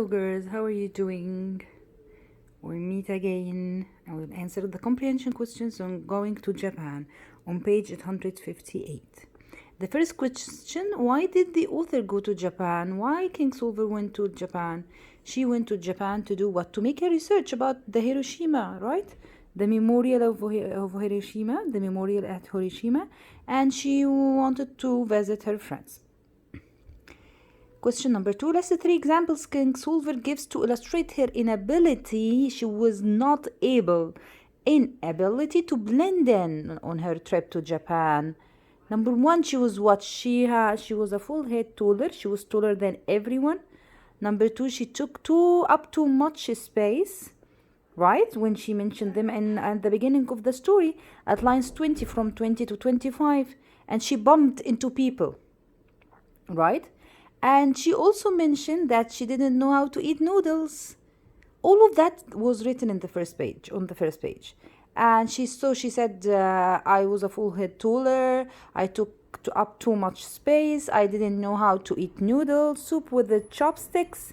Hello girls, how are you doing? We meet again. I will answer the comprehension questions on going to Japan on page 858. The first question, why did the author go to Japan? Why Kingsolver went to Japan? She went to Japan to do what? To make a research about the Hiroshima, right? The memorial of Hiroshima, the memorial at Hiroshima, and she wanted to visit her friends. Question number 2. List 3 examples Kingsolver gives to illustrate her inability. She was not inability to blend in on her trip to Japan. Number 1, she was what? She was a full head taller. She was taller than everyone. Number 2, she took up too much space. Right? When she mentioned them at the beginning of the story, at lines 20 from 20 to 25, and she bumped into people. Right? And she also mentioned that she didn't know how to eat noodles. All of that was written in the first page, on the first page. And she said, I was a full head taller. I took up too much space. I didn't know how to eat noodles, soup with the chopsticks.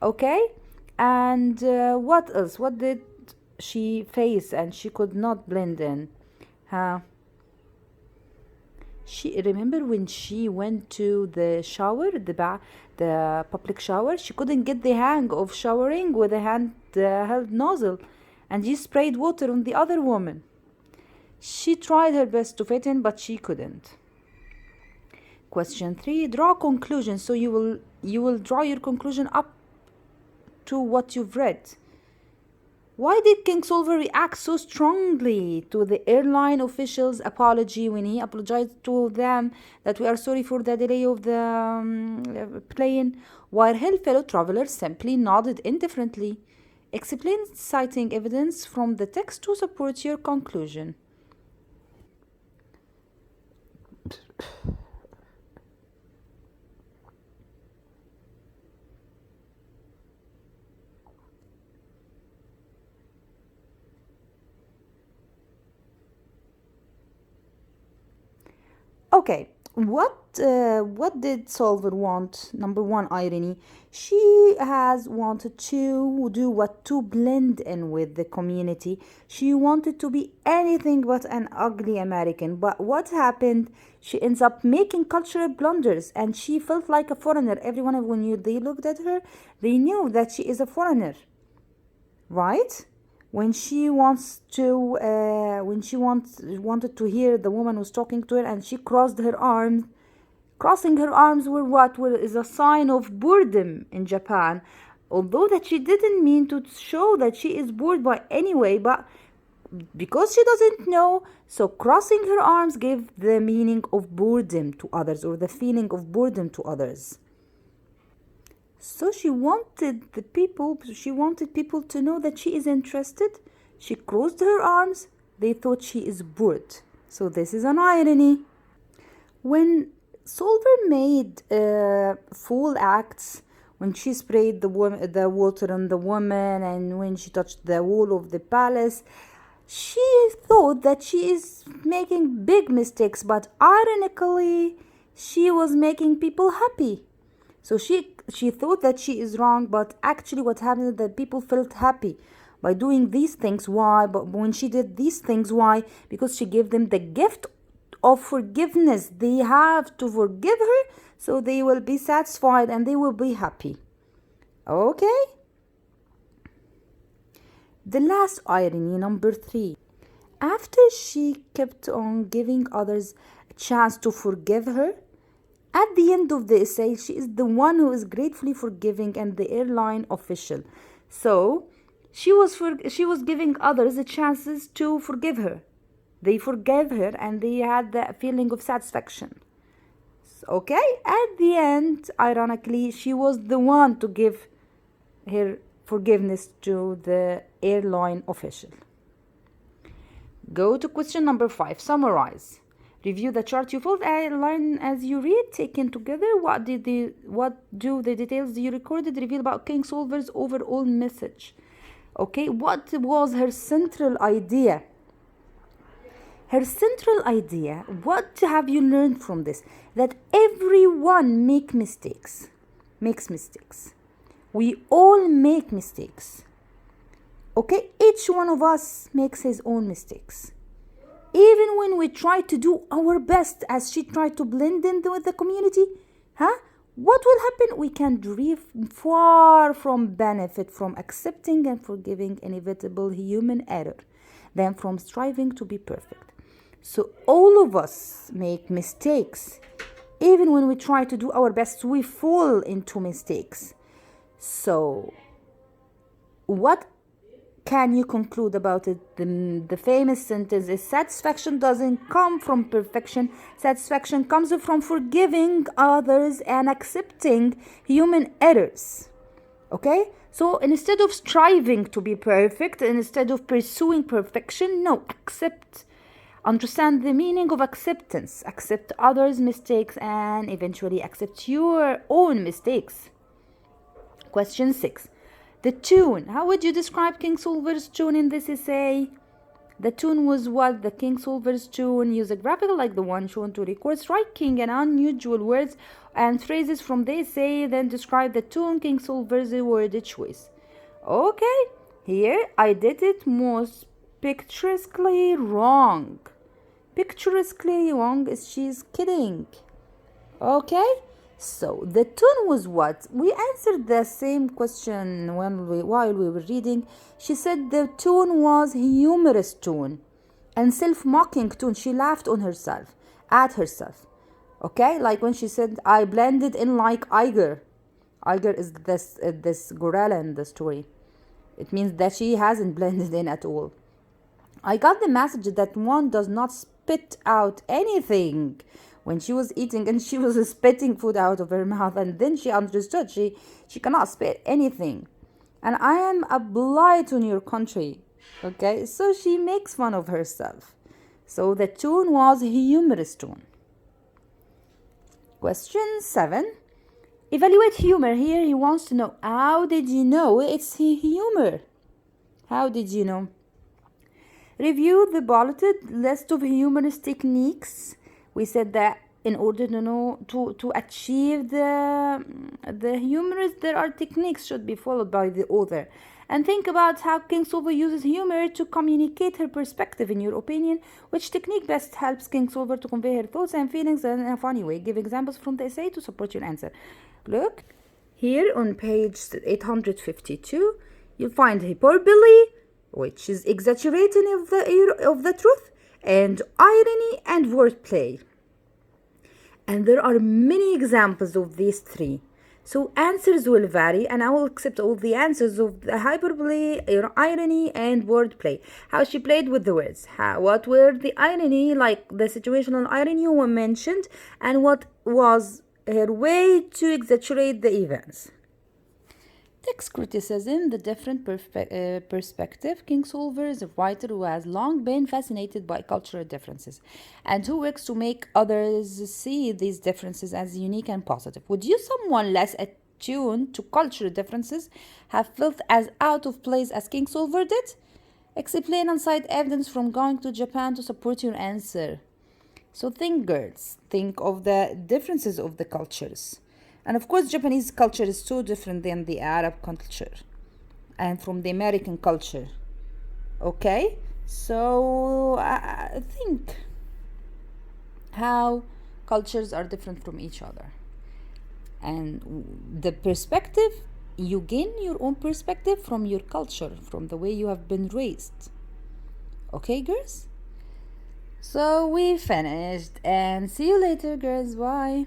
Okay? And what else? What did she face? And she could not blend in. She remember when she went to the shower, the public shower. She couldn't get the hang of showering with a handheld nozzle, and she sprayed water on the other woman. She tried her best to fit in, but she couldn't. Question 3. Draw a conclusion. So you will draw your conclusion up to what you've read. Why did Kingsolver react so strongly to the airline official's apology when he apologized to them that we are sorry for the delay of the plane, while her fellow travelers simply nodded indifferently? Explain citing evidence from the text to support your conclusion. Okay, what did Solver want? Number 1, irony. She has wanted to do what? To blend in with the community. She wanted to be anything but an ugly American. But what happened? She ends up making cultural blunders, and she felt like a foreigner. Everyone, when they looked at her, they knew that she is a foreigner, right? When she wanted to hear the woman was talking to her, and she crossed her arms. Crossing her arms is a sign of boredom in Japan, although that she didn't mean to show that she is bored by anyway, but because she doesn't know, so crossing her arms gave the meaning of boredom to others, or the feeling of boredom to others. So she wanted people to know that she is interested. She crossed her arms. They thought she is bored. So this is an irony. When Solver made fool acts, when she sprayed the water on the woman, and when she touched the wall of the palace, she thought that she is making big mistakes, but ironically, she was making people happy. So she thought that she is wrong, but actually what happened is that people felt happy by doing these things. Why? But when she did these things, why? Because she gave them the gift of forgiveness. They have to forgive her, so they will be satisfied and they will be happy. Okay? The last irony, number 3. After she kept on giving others a chance to forgive her, at the end of the essay, she is the one who is gratefully forgiving and the airline official. So she was giving others the chances to forgive her. They forgave her and they had that feeling of satisfaction. Okay? At the end, ironically, she was the one to give her forgiveness to the airline official. Go to question number 5. Summarize. Review the chart you filled outline as you read. Taken together, what do the details you recorded reveal about Kingsolver's overall message? Okay, what was her central idea? Her central idea, what have you learned from this? That everyone makes mistakes. We all make mistakes. Okay, each one of us makes his own mistakes. Even when we try to do our best, as she tried to blend in with the community, what will happen? We can drift far from benefit from accepting and forgiving inevitable human error than from striving to be perfect. So all of us make mistakes. Even when we try to do our best, we fall into mistakes. So what can you conclude about it? The famous sentence is, satisfaction doesn't come from perfection. Satisfaction comes from forgiving others and accepting human errors. Okay? So instead of striving to be perfect, instead of pursuing perfection, no, understand the meaning of acceptance. Accept others' mistakes and eventually accept your own mistakes. Question 6. The tune. How would you describe Kingsolver's tune in this essay? The tune was what? The Kingsolver's tune used a graphical like the one shown to record striking and unusual words and phrases from the essay, then describe the tune Kingsolver's word choice. Okay, here I did it most picturesquely wrong. Picturesquely wrong is she's kidding. Okay? So the tune was what? We answered the same question while we were reading. She said the tune was humorous tune and self-mocking tune. She laughed on herself, at herself. Okay, like when she said, I blended in like Iger. Iger is this gorilla in the story. It means that she hasn't blended in at all. I got the message that one does not spit out anything. When she was eating and she was spitting food out of her mouth, and then she understood she cannot spit anything. And I am a blight on your country. Okay, so she makes fun of herself. So the tune was a humorous tune. Question 7. Evaluate humor. Here he wants to know, how did you know it's humor? How did you know? Review the bulleted list of humorous techniques. We said that in order to know to achieve the humorous, there are techniques should be followed by the author. And think about how Kingsolver uses humor to communicate her perspective. In your opinion, which technique best helps Kingsolver to convey her thoughts and feelings in a funny way? Give examples from the essay to support your answer. Look, here on page 852, you'll find hyperbole, which is exaggerating of the truth, and irony and wordplay. And there are many examples of these three. So answers will vary, and I will accept all the answers of the hyperbole, irony, and wordplay. How she played with the words. What were the irony, like the situational irony you mentioned, and what was her way to exaggerate the events. Text criticism, the different perspective. Kingsolver is a writer who has long been fascinated by cultural differences and who works to make others see these differences as unique and positive. Would you, someone less attuned to cultural differences, have felt as out of place as Kingsolver did? Explain and cite evidence from going to Japan to support your answer. So think, girls, think of the differences of the cultures. And of course, Japanese culture is so different than the Arab culture and from the American culture. Okay? So I think how cultures are different from each other. And the perspective, you gain your own perspective from your culture, from the way you have been raised. Okay, girls? So we finished, and see you later, girls. Bye.